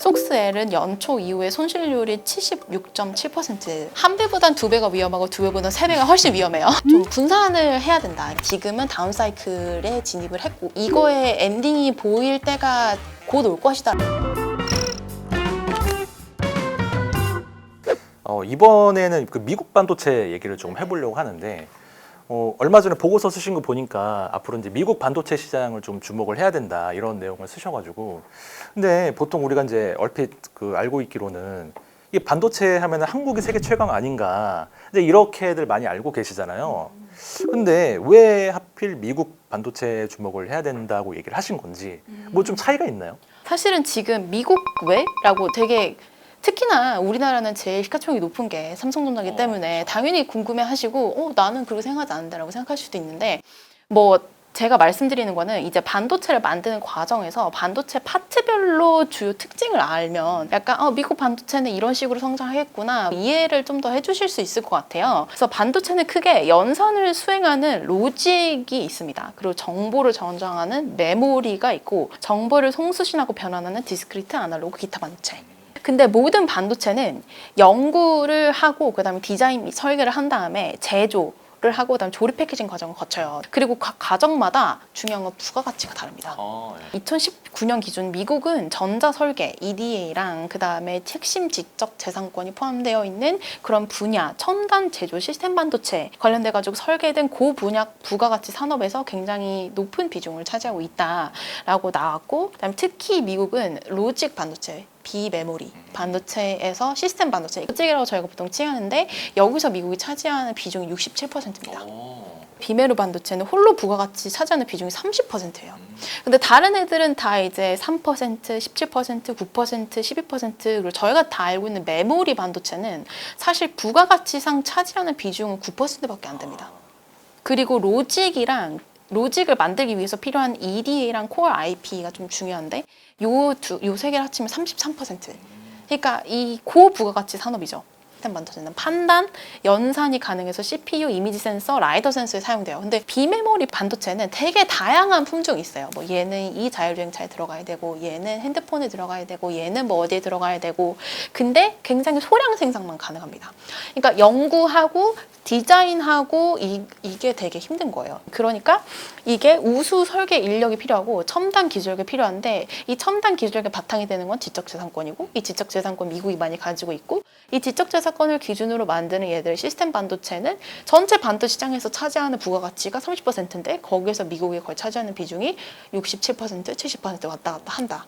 속스엘은 연초 이후에 손실률이 76.7%. 한 배보단 두 배가 위험하고 두 배보단 세 배가 훨씬 위험해요. 좀 분산을 해야 된다. 지금은 다운 사이클에 진입을 했고 이거의 엔딩이 보일 때가 곧 올 것이다. 이번에는 그 미국 반도체 얘기를 좀 해보려고 하는데 얼마 전에 보고서 쓰신 거 보니까 앞으로 이제 미국 반도체 시장을 좀 주목을 해야 된다 이런 내용을 쓰셔가지고 근데 보통 우리가 이제 얼핏 그 알고 있기로는 이 반도체 하면은 한국이 세계 최강 아닌가 이제 이렇게들 많이 알고 계시잖아요. 근데 왜 하필 미국 반도체에 주목을 해야 된다고 얘기를 하신 건지 뭐 좀 차이가 있나요? 사실은 지금 미국 왜라고 되게 특히나 우리나라는 제일 시가총액이 높은 게 삼성전자이기 때문에 당연히 궁금해하시고 나는 그렇게 생각하지 않는다라고 생각하실 수도 있는데 뭐 제가 말씀드리는 거는 이제 반도체를 만드는 과정에서 반도체 파트별로 주요 특징을 알면 약간 미국 반도체는 이런 식으로 성장하겠구나 이해를 좀 더 해주실 수 있을 것 같아요. 그래서 반도체는 크게 연산을 수행하는 로직이 있습니다. 그리고 정보를 저장하는 메모리가 있고 정보를 송수신하고 변환하는 디스크리트, 아날로그, 기타 반도체. 근데 모든 반도체는 연구를 하고 그다음에 디자인 및 설계를 한 다음에 제조를 하고 그다음에 조립 패키징 과정을 거쳐요. 그리고 각 과정마다 중요한 건 부가가치가 다릅니다. 2019년 기준 미국은 전자 설계, EDA랑 그다음에 핵심 지적 재산권이 포함되어 있는 그런 분야, 첨단 제조 시스템 반도체 관련돼 가지고 설계된 고분야 부가가치 산업에서 굉장히 높은 비중을 차지하고 있다라고 나왔고 그다음에 특히 미국은 로직 반도체 비메모리 반도체에서 시스템 반도체 로직이라고 저희가 보통 칭하는데 여기서 미국이 차지하는 비중이 67%입니다. 비메모 반도체는 홀로 부가가치 차지하는 비중이 30%예요. 근데 다른 애들은 다 이제 3%, 17%, 9%, 12% 그리고 저희가 다 알고 있는 메모리 반도체는 사실 부가가치상 차지하는 비중은 9%밖에 안 됩니다. 그리고 로직을 만들기 위해서 필요한 EDA랑 코어 IP가 좀 중요한데 요 세 개를 합치면 33%. 그러니까 이 고부가가치 산업이죠. 시스템 반도체는 판단, 연산이 가능해서 CPU, 이미지 센서, 라이더 센서에 사용돼요. 근데 비메모리 반도체는 되게 다양한 품종이 있어요. 뭐 얘는 이 자율주행차에 들어가야 되고 얘는 핸드폰에 들어가야 되고 얘는 뭐 어디에 들어가야 되고 근데 굉장히 소량 생산만 가능합니다. 그러니까 연구하고 디자인하고 이게 되게 힘든 거예요. 그러니까 이게 우수 설계 인력이 필요하고 첨단 기술력이 필요한데 이 첨단 기술력의 바탕이 되는 건 지적재산권이고 이 지적재산권 미국이 많이 가지고 있고 이 지적재산권을 기준으로 만드는 얘들 시스템 반도체는 전체 반도 시장에서 차지하는 부가가치가 30%인데 거기에서 미국이 거의 차지하는 비중이 67%, 70% 왔다 갔다 한다.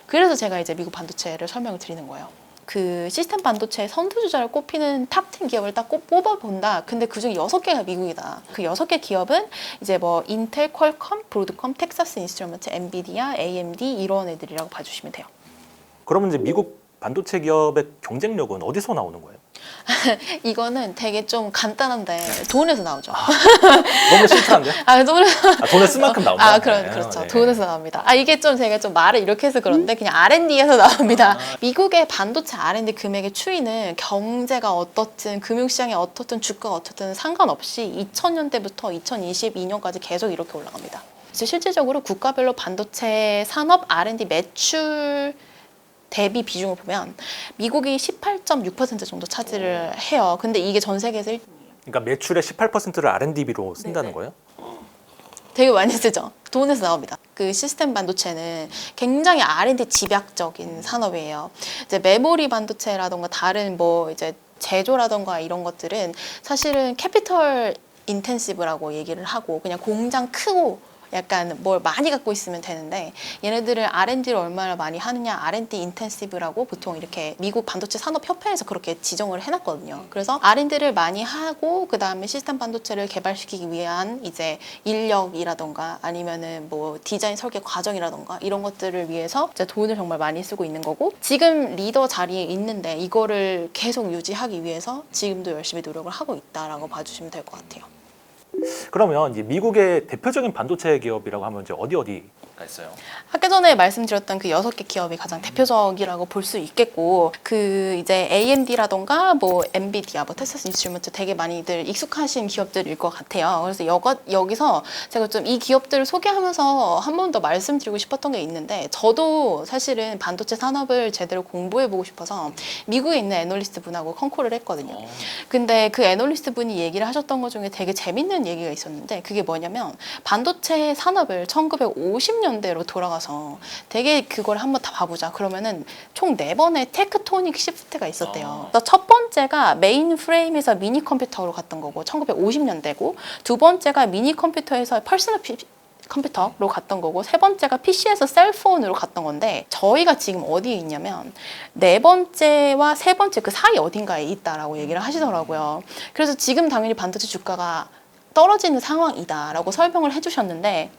그래서 제가 이제 미국 반도체를 설명을 드리는 거예요. 그 시스템 반도체 선두주자를 꼽히는 탑 10 기업을 딱 뽑아본다. 근데 그중에 6개가 미국이다. 그 6개 기업은 이제 뭐 인텔, 퀄컴, 브로드컴, 텍사스 인스트루먼트, 엔비디아, AMD 이런 애들이라고 봐주시면 돼요. 그러면 이제 미국 반도체 기업의 경쟁력은 어디서 나오는 거예요? 이거는 되게 좀 간단한데 돈에서 나오죠. 너무 심플한데요? 돈을 쓴 만큼 나온다. 그렇죠. 네. 돈에서 나옵니다. 이게 좀 제가 좀 말을 이렇게 해서 그런데 그냥 R&D에서 나옵니다. 미국의 반도체 R&D 금액의 추이는 경제가 어떻든 금융시장이 어떻든 주가가 어떻든 상관없이 2000년대부터 2022년까지 계속 이렇게 올라갑니다. 실질적으로 국가별로 반도체 산업 R&D 매출 대비 비중을 보면 미국이 18.6% 정도 차지를 해요. 근데 이게 전 세계에서 1등이에요. 그러니까 매출의 18%를 R&D비로 쓴다는 거예요? 되게 많이 쓰죠. 돈에서 나옵니다. 그 시스템 반도체는 굉장히 R&D 집약적인 산업이에요. 이제 메모리 반도체라던가 다른 뭐 이제 제조라던가 이런 것들은 사실은 캐피털 인텐시브라고 얘기를 하고 그냥 공장 크고 약간 뭘 많이 갖고 있으면 되는데 얘네들은 R&D를 얼마나 많이 하느냐 R&D 인텐시브라고 보통 이렇게 미국 반도체 산업협회에서 그렇게 지정을 해놨거든요. 그래서 R&D를 많이 하고 그 다음에 시스템 반도체를 개발시키기 위한 이제 인력이라던가 아니면은 뭐 디자인 설계 과정이라던가 이런 것들을 위해서 이제 돈을 정말 많이 쓰고 있는 거고 지금 리더 자리에 있는데 이거를 계속 유지하기 위해서 지금도 열심히 노력을 하고 있다라고 봐주시면 될 것 같아요. 그러면 이제 미국의 대표적인 반도체 기업이라고 하면 이제 어디 있어요? 아까 전에 말씀드렸던 그 6개 기업이 가장 대표적이라고 볼 수 있겠고, 그 이제 AMD라던가 뭐 엔비디아, 뭐 텍사스 인스트루먼트 되게 많이들 익숙하신 기업들일 것 같아요. 그래서 여기서 제가 좀 이 기업들을 소개하면서 한 번 더 말씀드리고 싶었던 게 있는데, 저도 사실은 반도체 산업을 제대로 공부해보고 싶어서 미국에 있는 애널리스트 분하고 컨콜을 했거든요. 근데 그 애널리스트 분이 얘기를 하셨던 것 중에 되게 재밌는 얘기가 있었는데, 그게 뭐냐면 반도체 산업을 1950년대로 돌아가서 되게 그걸 한번 다 봐보자. 그러면은 총 4번의 테크토닉 시프트가 있었대요. 그래서 첫 번째가 메인 프레임에서 미니 컴퓨터로 갔던 거고 1950년대고, 두 번째가 미니 컴퓨터에서 퍼스널 컴퓨터로 갔던 거고, 세 번째가 PC에서 셀폰으로 갔던 건데, 저희가 지금 어디에 있냐면 네 번째와 세 번째 그 사이 어딘가에 있다라고 얘기를 하시더라고요. 그래서 지금 당연히 반도체 주가가 떨어지는 상황이다라고 설명을 해주셨는데,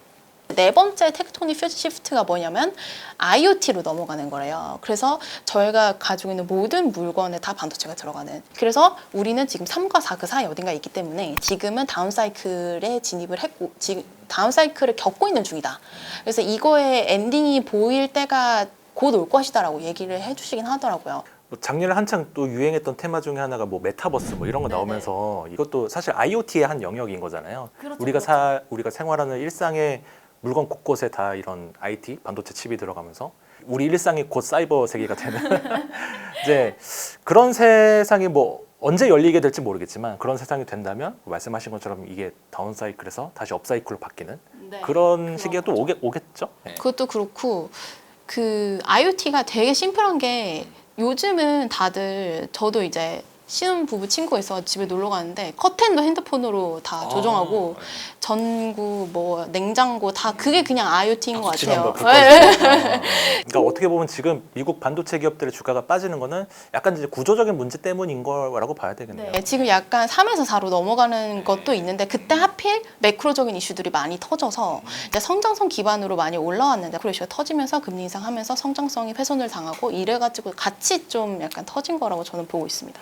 네 번째 텍토닉 시프트가 뭐냐면 IoT로 넘어가는 거래요. 그래서 저희가 가지고 있는 모든 물건에 다 반도체가 들어가는. 그래서 우리는 지금 3과 4 그 사이 어딘가에 있기 때문에 지금은 다운 사이클에 진입을 했고, 지금 다운 사이클을 겪고 있는 중이다. 그래서 이거의 엔딩이 보일 때가 곧 올 것이다라고 얘기를 해주시긴 하더라고요. 작년에 한창 또 유행했던 테마 중에 하나가 뭐 메타버스 뭐 이런 거 나오면서 이것도 사실 IoT의 한 영역인 거잖아요. 그렇죠, 우리가 생활하는 일상의 물건 곳곳에 다 이런 IT 반도체 칩이 들어가면서 우리 일상이 곧 사이버 세계가 되는 이제 그런 세상이 뭐 언제 열리게 될지 모르겠지만, 그런 세상이 된다면 말씀하신 것처럼 이게 다운 사이클에서 다시 업 사이클로 바뀌는 그런 시기가 또 오겠죠. 그것도 그렇고, 그 IoT가 되게 심플한 게, 요즘은 다들, 저도 이제 신혼부부 친구가 있어 집에 놀러 가는데 커튼도 핸드폰으로 다 조정하고, 전구, 뭐 냉장고 다 그게 그냥 IoT인 것 같아요. 그러니까 어떻게 보면 지금 미국 반도체 기업들의 주가가 빠지는 거는 약간 이제 구조적인 문제 때문인 거라고 봐야 되겠네요. 네, 지금 약간 3에서 4로 넘어가는 것도 있는데, 그때 하필 매크로적인 이슈들이 많이 터져서 이제 성장성 기반으로 많이 올라왔는데, 매크로 이슈가 터지면서 금리 인상하면서 성장성이 훼손을 당하고, 이래가지고 같이 좀 약간 터진 거라고 저는 보고 있습니다.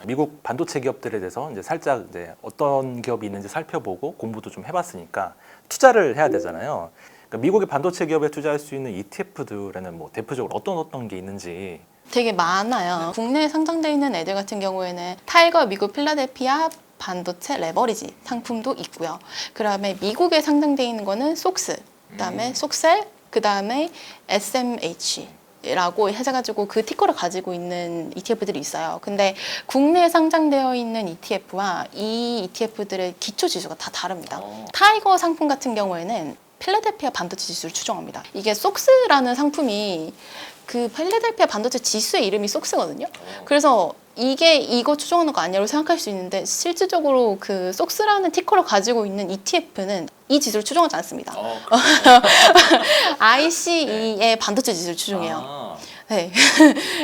미국 반도체 기업들에 대해서 이제 살짝 이제 어떤 기업이 있는지 살펴보고 공부도 좀 해봤으니까 투자를 해야 되잖아요. 그러니까 미국의 반도체 기업에 투자할 수 있는 ETF들에는 뭐 대표적으로 어떤 게 있는지. 되게 많아요. 국내에 상장되어 있는 애들 같은 경우에는 타이거 미국 필라델피아 반도체 레버리지 상품도 있고요. 그다음에 미국에 상장되어 있는 거는 속스, 그다음에 속셀, 그다음에 SMH 라고 해가지고 그 티커를 가지고 있는 ETF들이 있어요. 근데 국내에 상장되어 있는 ETF와 이 ETF들의 기초 지수가 다 다릅니다. 타이거 상품 같은 경우에는 필라델피아 반도체 지수를 추정합니다. 이게 속스라는 상품이 그 필라델피아 반도체 지수의 이름이 속스거든요. 그래서 이게 이거 추정하는 거 아니라고 생각할 수 있는데, 실질적으로 그 속스라는 티커를 가지고 있는 ETF는 이 지수를 추정하지 않습니다. ICE의 반도체 지수를 추정해요. 네.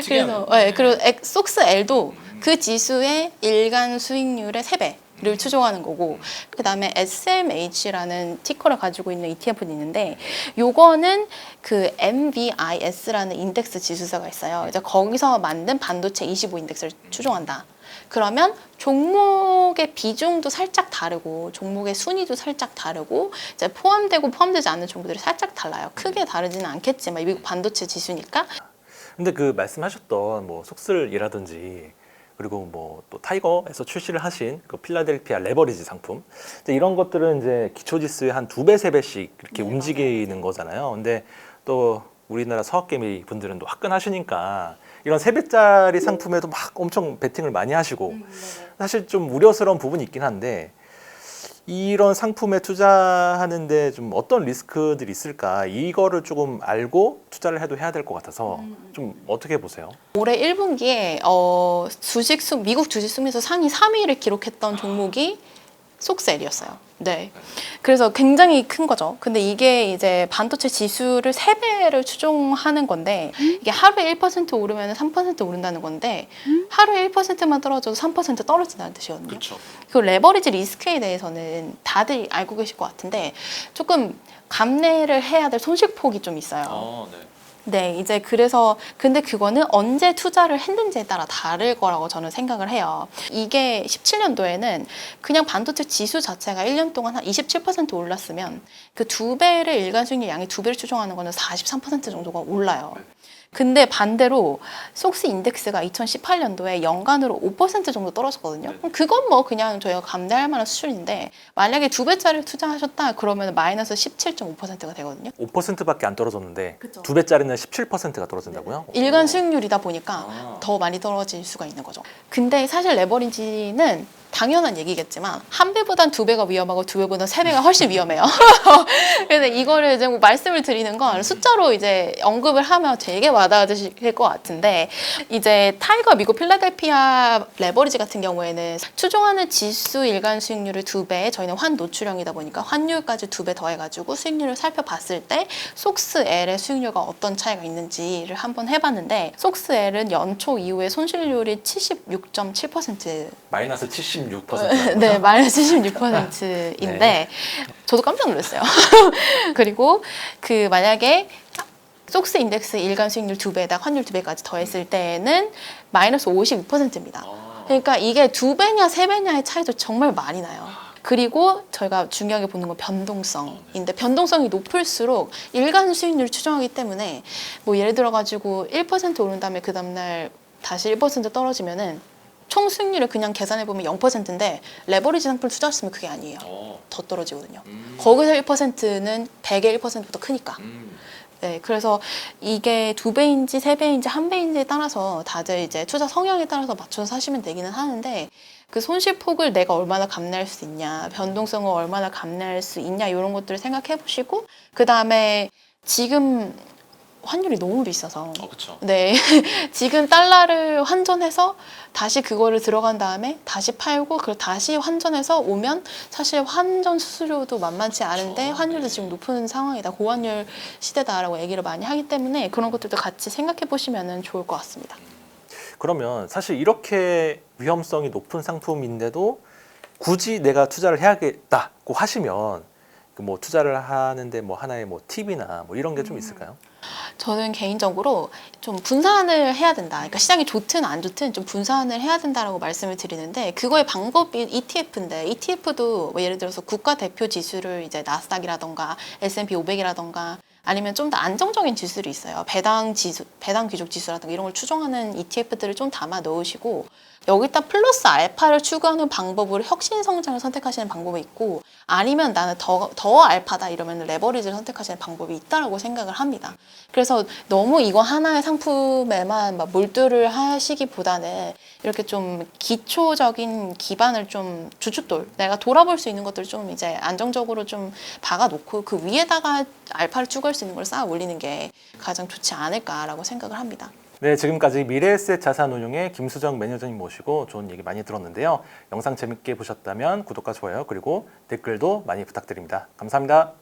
그래서 그리고 속스 L도 그 지수의 일간 수익률의 3배를 추정하는 거고, 그 다음에 SMH라는 티커를 가지고 있는 ETF는 있는데, 요거는 그 MVIS라는 인덱스 지수사가 있어요. 이제 거기서 만든 반도체 25 인덱스를 추정한다. 그러면 종목의 비중도 살짝 다르고, 종목의 순위도 살짝 다르고, 이제 포함되고 포함되지 않는 종목들이 살짝 달라요. 크게 다르지는 않겠지만 미국 반도체 지수니까. 근데 그 말씀하셨던 뭐 속슬이라든지, 그리고 뭐 또 타이거에서 출시를 하신 그 필라델피아 레버리지 상품, 이제 이런 것들은 이제 기초 지수의 한 2배, 3배씩 이렇게 움직이는 거잖아요. 근데 또 우리나라 서학개미 분들은 또 화끈하시니까 이런 3배짜리 상품에도 막 엄청 베팅을 많이 하시고, 사실 좀 우려스러운 부분이 있긴 한데, 이런 상품에 투자하는데 좀 어떤 리스크들이 있을까, 이거를 조금 알고 투자를 해야 될 것 같아서 좀 어떻게 보세요? 올해 1분기에 미국 주식 순위에서 상위 3위를 기록했던 종목이 속셀이었어요. 네. 그래서 굉장히 큰 거죠. 근데 이게 이제 반도체 지수를 3배를 추종하는 건데, 이게 하루에 1% 오르면 3% 오른다는 건데, 하루에 1%만 떨어져도 3% 떨어진다는 뜻이거든요. 그렇죠. 그 레버리지 리스크에 대해서는 다들 알고 계실 것 같은데, 조금 감내를 해야 될 손실폭이 좀 있어요. 네. 네, 이제 그래서 근데 그거는 언제 투자를 했는지에 따라 다를 거라고 저는 생각을 해요. 이게 17년도에는 그냥 반도체 지수 자체가 1년 동안 한 27% 올랐으면 그 두 배를 일간 수익률 양이 두 배를 추정하는 거는 43% 정도가 올라요. 근데 반대로 속스 인덱스가 2018년도에 연간으로 5% 정도 떨어졌거든요. 그럼 그건 뭐 그냥 저희가 감내할 만한 수준인데 만약에 두 배짜리를 투자하셨다 그러면 마이너스 17.5%가 되거든요. 5%밖에 안 떨어졌는데 그쵸. 두 배짜리는 17%가 떨어진다고요? 일간 수익률이다 보니까 더 많이 떨어질 수가 있는 거죠. 근데 사실 레버리지는 당연한 얘기겠지만 한 배보단 두 배가 위험하고 두 배보단 세 배가 훨씬 위험해요. 그래서 이거를 이제 뭐 말씀을 드리는 건 숫자로 이제 언급을 하면 되게 와닿으실 것 같은데 이제 타이거 미국 필라델피아 레버리지 같은 경우에는 추종하는 지수 일간 수익률을 두 배, 저희는 환 노출형이다 보니까 환율까지 두 배 더해가지고 수익률을 살펴봤을 때 속스 L의 수익률과 어떤 차이가 있는지를 한번 해봤는데 속스 L은 연초 이후에 손실률이 76.7% 마이너스 76%. 네, 마이너스 76%인데 네. 저도 깜짝 놀랐어요. 그리고 그 만약에 속스 인덱스 일간 수익률 두 배에다 환율 두 배까지 더했을 때는 마이너스 56%입니다. 그러니까 이게 두 배냐 세 배냐의 차이도 정말 많이 나요. 그리고 저희가 중요하게 보는 건 변동성인데 변동성이 높을수록 일간 수익률을 추정하기 때문에 뭐 예를 들어 가지고 1% 오른 다음에 그 다음날 다시 1% 떨어지면은 총 수익률을 그냥 계산해보면 0%인데 레버리지 상품을 투자했으면 그게 아니에요. 더 떨어지거든요. 거기서 1%는 100의 1%보다 크니까. 네, 그래서 이게 두 배인지 세 배인지 한 배인지에 따라서 다들 이제 투자 성향에 따라서 맞춰서 사시면 되기는 하는데 그 손실폭을 내가 얼마나 감내할 수 있냐, 변동성을 얼마나 감내할 수 있냐 이런 것들을 생각해 보시고 그 다음에 지금 환율이 너무 비싸서 그렇죠. 네 지금 달러를 환전해서 다시 그거를 들어간 다음에 다시 팔고 그걸 다시 환전해서 오면 사실 환전 수수료도 만만치 않은데 그렇죠. 환율도 지금 높은 상황이다 고환율 시대다라고 얘기를 많이 하기 때문에 그런 것들도 같이 생각해 보시면 좋을 것 같습니다. 그러면 사실 이렇게 위험성이 높은 상품인데도 굳이 내가 투자를 해야겠다고 하시면 그 뭐 투자를 하는데 뭐 하나의 뭐 팁이나 뭐 이런 게 좀 있을까요? 저는 개인적으로 좀 분산을 해야 된다. 그러니까 시장이 좋든 안 좋든 좀 분산을 해야 된다라고 말씀을 드리는데 그거의 방법이 ETF인데 ETF도 뭐 예를 들어서 국가 대표 지수를 이제 나스닥이라던가 S&P 500이라던가 아니면 좀 더 안정적인 지수들이 있어요. 배당 지수, 배당 귀족 지수라든가 이런 걸 추종하는 ETF들을 좀 담아 넣으시고 여기다 플러스 알파를 추구하는 방법으로 혁신 성장을 선택하시는 방법이 있고 아니면 나는 더 알파다 이러면 레버리지를 선택하시는 방법이 있다라고 생각을 합니다. 그래서 너무 이거 하나의 상품에만 막 몰두를 하시기보다는 이렇게 좀 기초적인 기반을 좀 주춧돌 내가 돌아볼 수 있는 것들을 좀 이제 안정적으로 좀 박아놓고 그 위에다가 알파를 추구할 수 있는 걸 쌓아 올리는 게 가장 좋지 않을까라고 생각을 합니다. 네, 지금까지 미래에셋 자산운용의 김수정 매니저님 모시고 좋은 얘기 많이 들었는데요. 영상 재밌게 보셨다면 구독과 좋아요 그리고 댓글도 많이 부탁드립니다. 감사합니다.